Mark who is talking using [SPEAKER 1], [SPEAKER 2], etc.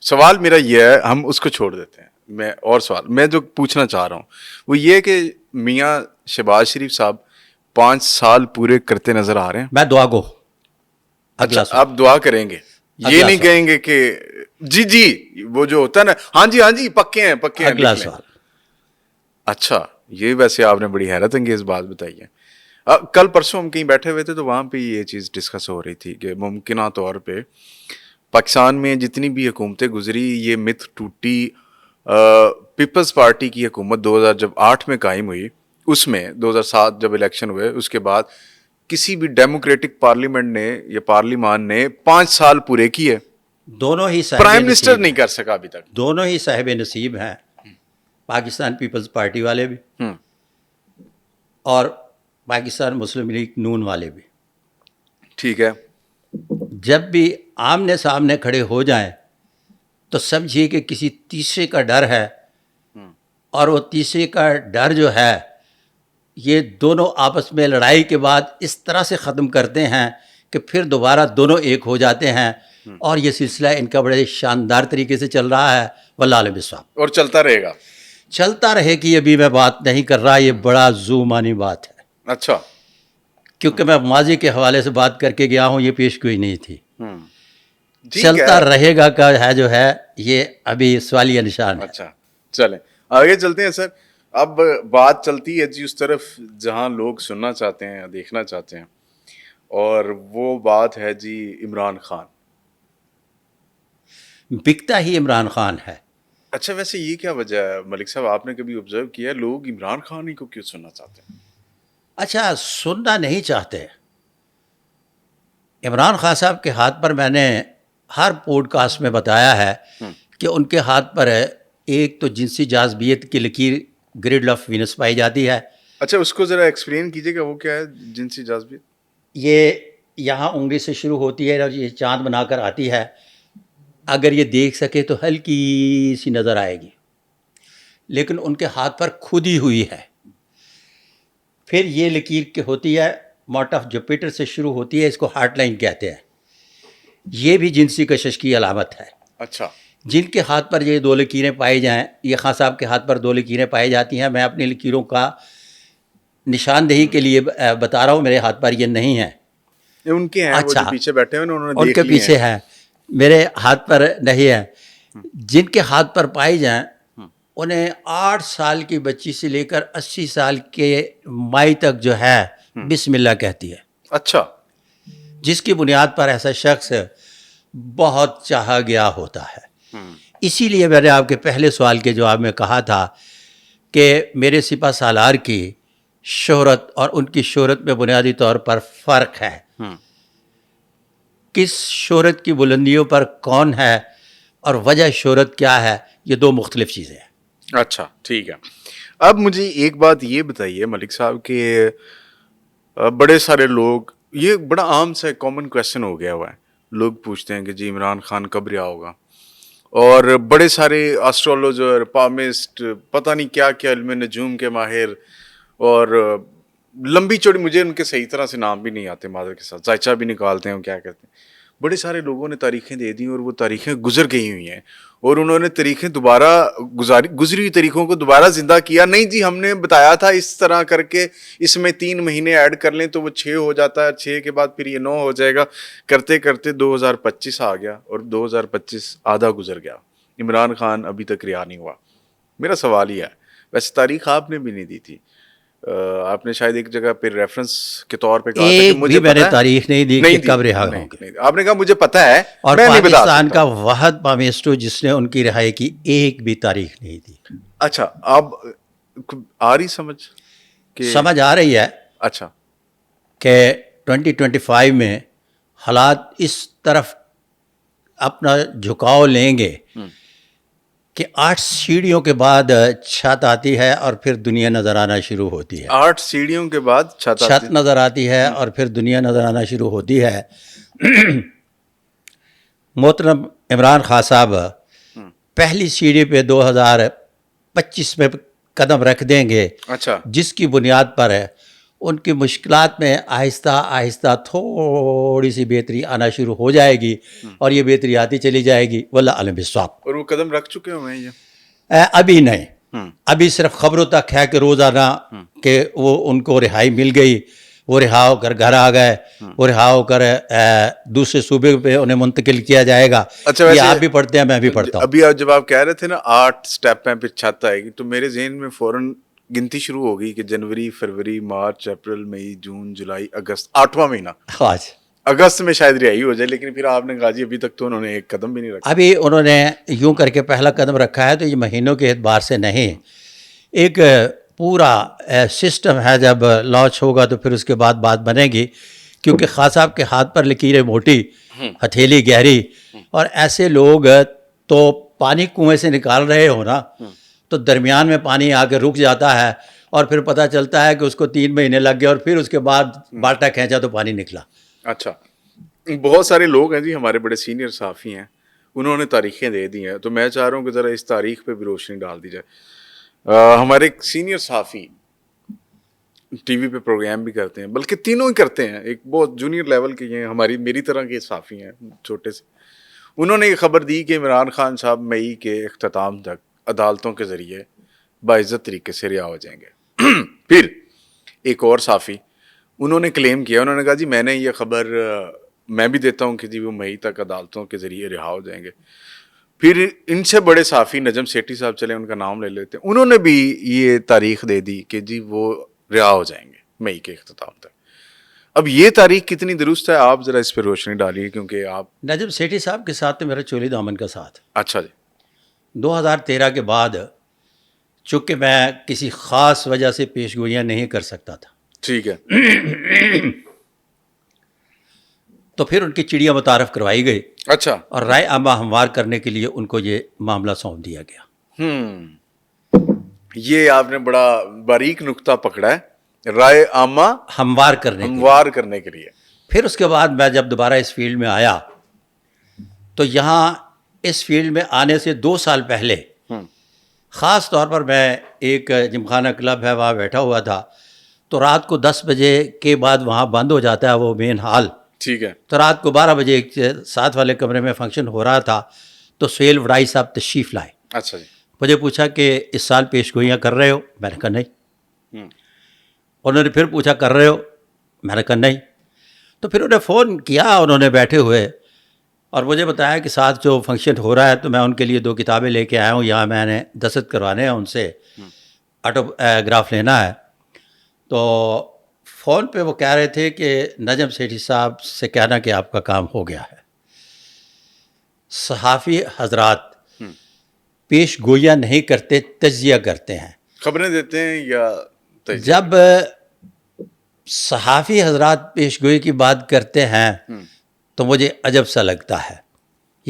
[SPEAKER 1] سوال میرا یہ ہے، ہم اس کو چھوڑ دیتے ہیں. میں اور سوال میں جو پوچھنا چاہ رہا ہوں وہ یہ کہ میاں شہباز شریف صاحب 5 سال پورے کرتے نظر آ رہے ہیں.
[SPEAKER 2] میں دعا گو.
[SPEAKER 1] اچھا
[SPEAKER 2] اگلا سوال.
[SPEAKER 1] آپ دعا کریں گے، یہ
[SPEAKER 2] اگلا
[SPEAKER 1] نہیں
[SPEAKER 2] سوال.
[SPEAKER 1] کہیں گے کہ جی وہ جو ہوتا ہے نا ہاں جی پکے ہیں
[SPEAKER 2] اگلا
[SPEAKER 1] لکھ لیں.
[SPEAKER 2] سوال.
[SPEAKER 1] اچھا یہ ویسے آپ نے بڑی حیرت انگیز بات بتائی ہے. کل پرسوں ہم کہیں بیٹھے ہوئے تھے تو وہاں پہ یہ چیز ڈسکس ہو رہی تھی کہ ممکنہ طور پہ پاکستان میں جتنی بھی حکومتیں گزری یہ مت ٹوٹی. پیپلز پارٹی کی حکومت 2008 میں قائم ہوئی، اس میں 2007 جب الیکشن ہوئے اس کے بعد کسی بھی ڈیموکریٹک پارلیمنٹ نے یا پارلیمان نے 5 سال پورے کیے.
[SPEAKER 2] دونوں ہی صاحب
[SPEAKER 1] پرائم منسٹر
[SPEAKER 2] نصیب
[SPEAKER 1] نہیں
[SPEAKER 2] ہیں.
[SPEAKER 1] کر سکا ابھی تک.
[SPEAKER 2] دونوں ہی صاحب نصیب ہیں، پاکستان پیپلز پارٹی والے بھی اور پاکستان مسلم لیگ نون والے بھی.
[SPEAKER 1] ٹھیک ہے.
[SPEAKER 2] جب بھی آمنے سامنے کھڑے ہو جائیں تو سمجھیے کہ کسی تیسرے کا ڈر ہے، اور وہ تیسرے کا ڈر جو ہے یہ دونوں آپس میں لڑائی کے بعد اس طرح سے ختم کرتے ہیں کہ پھر دوبارہ دونوں ایک ہو جاتے ہیں، اور یہ سلسلہ ان کا بڑے شاندار طریقے سے چل رہا ہے. واللہ عالم بالصواب.
[SPEAKER 1] اور چلتا رہے گا.
[SPEAKER 2] چلتا رہے کہ ابھی میں بات نہیں کر رہا، یہ بڑا زومانی بات ہے،
[SPEAKER 1] اچھا.
[SPEAKER 2] کیونکہ میں ماضی کے حوالے سے بات کر کے گیا ہوں، یہ پیش گوئی نہیں تھی.
[SPEAKER 1] چلتا
[SPEAKER 2] رہے گا کا ہے جو ہے یہ ابھی سوالیہ نشان ہے.
[SPEAKER 1] اچھا چلیں آگے چلتے ہیں سر. اب بات چلتی ہے جی اس طرف جہاں لوگ سننا چاہتے ہیں دیکھنا چاہتے ہیں، اور وہ بات ہے جی عمران خان.
[SPEAKER 2] بکتا ہی عمران خان ہے.
[SPEAKER 1] اچھا ویسے یہ کیا وجہ ہے ملک صاحب، آپ نے کبھی آبزرو کیا لوگ عمران خان ہی کو کیوں سننا چاہتے ہیں؟
[SPEAKER 2] اچھا سننا نہیں چاہتے. عمران خان صاحب کے ہاتھ پر میں نے ہر پوڈ کاسٹ میں بتایا ہے کہ ان کے ہاتھ پر ایک تو جنسی جاذبیت کی لکیر گریڈ آف وینس پائی جاتی ہے.
[SPEAKER 1] اچھا اس کو ذرا ایکسپلین کیجیے کہ وہ کیا ہے جنسی جاذبیت.
[SPEAKER 2] یہ یہاں انگلی سے شروع ہوتی ہے اور یہ چاند بنا کر آتی ہے. اگر یہ دیکھ سکے تو ہلکی سی نظر آئے گی، لیکن ان کے ہاتھ پر کھدی ہوئی ہے. پھر یہ لکیر کے ہوتی ہے ماؤنٹ آف جوپیٹر سے شروع ہوتی ہے، اس کو ہارٹ لائن کہتے ہیں. یہ بھی جنسی کشش کی علامت ہے.
[SPEAKER 1] اچھا.
[SPEAKER 2] جن کے ہاتھ پر یہ 2 لکیریں پائی جائیں، یہ خان صاحب کے ہاتھ پر 2 لکیریں پائی جاتی ہیں. میں اپنی لکیروں کا نشاندہی کے لیے بتا رہا ہوں، میرے ہاتھ پر یہ نہیں ہے.
[SPEAKER 1] ان کے ہیں وہ جو پیچھے بیٹھے ہیں انہوں نے
[SPEAKER 2] ان
[SPEAKER 1] دیکھ
[SPEAKER 2] کے
[SPEAKER 1] لیے
[SPEAKER 2] پیچھے ہے، میرے ہاتھ پر نہیں ہے. جن کے ہاتھ پر پائی جائیں انہیں 8 سال کی بچی سے لے کر 80 سال کے مائی تک جو ہے بسم اللہ کہتی ہے.
[SPEAKER 1] اچھا.
[SPEAKER 2] جس کی بنیاد پر ایسا شخص بہت چاہا گیا ہوتا ہے. اسی لیے میں نے آپ کے پہلے سوال کے جواب میں کہا تھا کہ میرے سپہ سالار کی شہرت اور ان کی شہرت میں بنیادی طور پر فرق ہے. کس شہرت کی بلندیوں پر کون ہے اور وجہ شہرت کیا ہے، یہ 2 مختلف چیزیں ہیں.
[SPEAKER 1] اچھا ٹھیک ہے. اب مجھے ایک بات یہ بتائیے ملک صاحب کہ بڑے سارے لوگ، یہ بڑا عام سا کامن کویشچن ہو گیا ہوا ہے، لوگ پوچھتے ہیں کہ جی عمران خان کب رہا ہوگا، اور بڑے سارے ایسٹرولوجر پامسٹ پتہ نہیں کیا کیا علم نجوم کے ماہر، اور لمبی چوڑی مجھے ان کے صحیح طرح سے نام بھی نہیں آتے معذرت کے ساتھ، زائچہ بھی نکالتے ہیں کیا کہتے ہیں. بڑے سارے لوگوں نے تاریخیں دے دی اور وہ تاریخیں گزر گئی ہوئی ہیں، اور انہوں نے تاریخیں دوبارہ گزری ہوئی تاریخوں کو دوبارہ زندہ کیا. نہیں جی ہم نے بتایا تھا اس طرح کر کے اس میں 3 مہینے ایڈ کر لیں تو وہ 6 ہو جاتا ہے، 6 کے بعد پھر یہ 9 ہو جائے گا. کرتے کرتے 2025 آ گیا اور 2025 آدھا گزر گیا، عمران خان ابھی تک رہا نہیں ہوا. میرا سوال یہ ہے، ویسے تاریخ آپ نے بھی نہیں دی تھی، آپ نے شاید ایک جگہ پہ ریفرنس کے طور پہ کہا تھا کہ مجھے
[SPEAKER 2] میں نے تاریخ نہیں دی کہ کب رہا ہوں گے.
[SPEAKER 1] آپ نے کہا مجھے پتا ہے
[SPEAKER 2] اور
[SPEAKER 1] میں نہیں بتا
[SPEAKER 2] پاکستان
[SPEAKER 1] سکتا.
[SPEAKER 2] کا واحد پامیسٹو جس نے ان کی رہائی کی ایک بھی تاریخ نہیں دی.
[SPEAKER 1] اچھا اب آ رہی
[SPEAKER 2] سمجھ آ رہی ہے.
[SPEAKER 1] اچھا
[SPEAKER 2] کہ 2025 میں حالات اس طرف اپنا جھکاؤ لیں گے کہ 8 سیڑھیوں کے بعد چھت آتی ہے اور پھر دنیا نظر آنا شروع ہوتی ہے.
[SPEAKER 1] 8 سیڑھیوں کے بعد
[SPEAKER 2] چھت نظر آتی ہے اور پھر دنیا نظر آنا شروع ہوتی ہے. محترم عمران خان صاحب پہلی سیڑھی پہ 2025 میں قدم رکھ دیں گے.
[SPEAKER 1] اچھا
[SPEAKER 2] جس کی بنیاد پر ہے ان کی مشکلات میں آہستہ آہستہ تھوڑی سی بہتری آنا شروع ہو جائے گی اور یہ بہتری آتی چلی جائے گی، واللہ علم بالصواب۔
[SPEAKER 1] اور وہ قدم رکھ چکے ہوئے ہیں یہ؟
[SPEAKER 2] ابھی نہیں، ابھی صرف خبروں تک ہے کہ روزانہ کہ وہ ان کو رہائی مل گئی، وہ رہا ہو کر گھر آ گئے، وہ رہا ہو کر دوسرے صوبے پہ انہیں منتقل کیا جائے گا۔
[SPEAKER 1] اچھا،
[SPEAKER 2] یہ
[SPEAKER 1] ویسے
[SPEAKER 2] آپ بھی پڑھتے ہیں، میں بھی پڑھتا ہوں۔
[SPEAKER 1] ابھی جب آپ کہہ رہے تھے نا 8 سٹیپ ہیں پھر چھت آئے گی، تو میرے ذہن میں فوراً گنتی شروع ہو گئی کہ جنوری، فروری، مارچ، اپریل، مئی، جون، جولائی، اگست، 8واں مہینہ،
[SPEAKER 2] خاص
[SPEAKER 1] اگست میں شاید رہائی ہو جائے، لیکن پھر آپ نے کہا جی ابھی تک تو انہوں نے ایک قدم بھی نہیں رکھا۔
[SPEAKER 2] ابھی انہوں نے یوں کر کے پہلا قدم رکھا ہے، تو یہ مہینوں کے اعتبار سے نہیں، ایک پورا سسٹم ہے، جب لانچ ہوگا تو پھر اس کے بعد بات بنے گی، کیونکہ خان صاحب کے ہاتھ پر لکیریں موٹی، ہتھیلی گہری، اور ایسے لوگ تو پانی کنویں سے نکال رہے ہو نا، تو درمیان میں پانی آ کے رک جاتا ہے اور پھر پتہ چلتا ہے کہ اس کو 3 مہینے لگ گئے اور پھر اس کے بعد بالٹا کھینچا تو پانی نکلا۔
[SPEAKER 1] اچھا، بہت سارے لوگ ہیں جی ہمارے بڑے سینئر صحافی ہیں، انہوں نے تاریخیں دے دی ہیں، تو میں چاہ رہا ہوں کہ ذرا اس تاریخ پہ بھی روشنی ڈال دی جائے۔ ہمارے ایک سینئر صحافی ٹی وی پہ پروگرام بھی کرتے ہیں، بلکہ تینوں ہی کرتے ہیں، ایک بہت جونیئر لیول کے ہیں، میری طرح کے صحافی ہیں چھوٹے سے، انہوں نے یہ خبر دی کہ عمران خان صاحب مئی کے اختتام تک عدالتوں کے ذریعے باعزت طریقے سے رہا ہو جائیں گے۔ پھر ایک اور صحافی انہوں نے کلیم کیا، انہوں نے کہا جی میں نے یہ خبر میں بھی دیتا ہوں کہ جی وہ مئی تک عدالتوں کے ذریعے رہا ہو جائیں گے۔ پھر ان سے بڑے صحافی نجم سیٹھی صاحب، چلے ان کا نام لے لیتے ہیں، انہوں نے بھی یہ تاریخ دے دی کہ جی وہ رہا ہو جائیں گے مئی کے اختتام تک۔ اب یہ تاریخ کتنی درست ہے، آپ ذرا اس پہ روشنی ڈالیے، کیونکہ آپ…
[SPEAKER 2] نجم سیٹھی صاحب کے ساتھ تو میرا چولی دامن کا ساتھ۔
[SPEAKER 1] اچھا جی۔
[SPEAKER 2] 2013 کے بعد چونکہ میں کسی خاص وجہ سے پیش گوئیاں نہیں کر سکتا تھا،
[SPEAKER 1] ٹھیک ہے۔
[SPEAKER 2] تو پھر ان کی چڑیا متعارف کروائی گئی
[SPEAKER 1] اچھا۔
[SPEAKER 2] اور رائے عامہ ہموار کرنے کے لیے ان کو یہ معاملہ سونپ دیا گیا۔
[SPEAKER 1] یہ آپ نے بڑا باریک نقطہ پکڑا ہے، رائے عامہ
[SPEAKER 2] ہموار کرنے کے لیے۔
[SPEAKER 1] ہموار کرنے کے لیے۔
[SPEAKER 2] پھر اس کے بعد میں جب دوبارہ اس فیلڈ میں آیا تو یہاں اس فیلڈ میں آنے سے 2 سال پہلے خاص طور پر میں ایک جمخانہ کلب ہے وہاں بیٹھا ہوا تھا، تو رات کو 10 بجے کے بعد وہاں بند ہو جاتا ہے وہ مین ہال،
[SPEAKER 1] ٹھیک ہے۔
[SPEAKER 2] تو رات کو 12 بجے ایک ساتھ والے کمرے میں فنکشن ہو رہا تھا، تو سہیل وڈائی صاحب تشریف لائے۔
[SPEAKER 1] اچھا جی۔
[SPEAKER 2] مجھے پوچھا کہ اس سال پیش گوئیاں کر رہے ہو؟ میں نے کہا نہیں۔ انہوں نے پھر پوچھا کر رہے ہو؟ میں نے کہا نہیں۔ تو پھر انہیں فون کیا، انہوں نے بیٹھے ہوئے اور مجھے بتایا کہ ساتھ جو فنکشن ہو رہا ہے تو میں ان کے لیے 2 کتابیں لے کے آیا ہوں، یہاں میں نے دستخط کروانے ہیں، ان سے آٹوگراف لینا ہے۔ تو فون پہ وہ کہہ رہے تھے کہ نجم سیٹھی صاحب سے کہنا کہ آپ کا کام ہو گیا ہے۔ صحافی حضرات پیش گوئیاں نہیں کرتے، تجزیہ کرتے ہیں،
[SPEAKER 1] خبریں دیتے ہیں یا تجزیہ؟
[SPEAKER 2] جب صحافی حضرات پیش گوئی کی بات کرتے ہیں تو مجھے عجب سا لگتا ہے۔